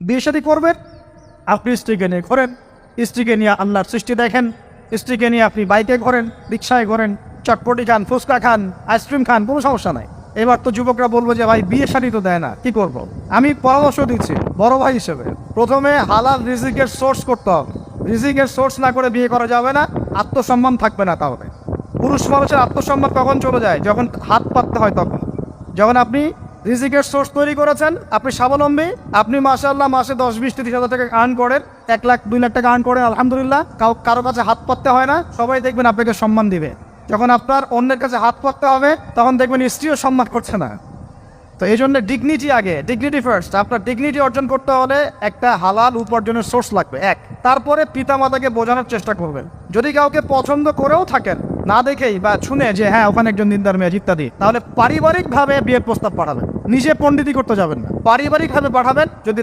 বিয়ে শাদী করবেন, আপনি স্ত্রীকে নিয়ে ঘোরেন, স্ত্রীকে নিয়ে আল্লাহর সৃষ্টি দেখেন, স্ত্রীকে নিয়ে আপনি বাইকে ঘোরেন, রিক্সায় ঘোরেন, চটপটি খান, ফুচকা খান, আইসক্রিম খান, কোনো সমস্যা নাই। এবার তো যুবকরা বলবো যে ভাই বিয়ে শাদী তো দেয় না, কি করব। আমি পরামর্শ দিচ্ছি বড় ভাই হিসেবে, প্রথমে হালাল রিজিকের সোর্স করতে হবে। রিজিকের সোর্স না করে বিয়ে করা যাবে না, আত্মসম্মান থাকবে না। তাহলে পুরুষ মানুষের আত্মসম্মান কখন চলে যায়? যখন হাত পাততে হয় তখন। যখন আপনি রিজিকের সোর্স তৈরি করেছেন, আপনি স্বাবলম্বী, আপনি মাশাআল্লাহ মাসে 10-20-30 হাজার টাকা আর্ন করেন, 1 লাখ 2 লাখ টাকা আর্ন করেন, আলহামদুলিল্লাহ, কারো কাছে হাত পাততে হয় না, সবাই দেখবেন আপনাকে সম্মান দিবে। যখন আপনার অন্যের কাছে হাত পাততে হবে, তখন দেখবেন স্ত্রীও সম্মান করছে না। তো এই জন্য ডিগনিটি আগে, ডিগনিটি ফার্স্ট। আপনার ডিগনিটি অর্জন করতে হলে একটা হালাল উপার্জনের সোর্স লাগবে, এক। তারপরে পিতামাতাকে বোঝানোর চেষ্টা করবেন। যদি কাউকে পছন্দ করেও থাকেন, না দেখেই বা শুনে যে হ্যাঁ ওখানে একজন দিনদার মেয়ে ইত্যাদি, তাহলে পারিবারিকভাবে বিয়ের প্রস্তাব পাঠাবেন, নিজে পণ্ডিতি করতে যাবেন না, পারিবারিকভাবে পাঠাবেন। যদি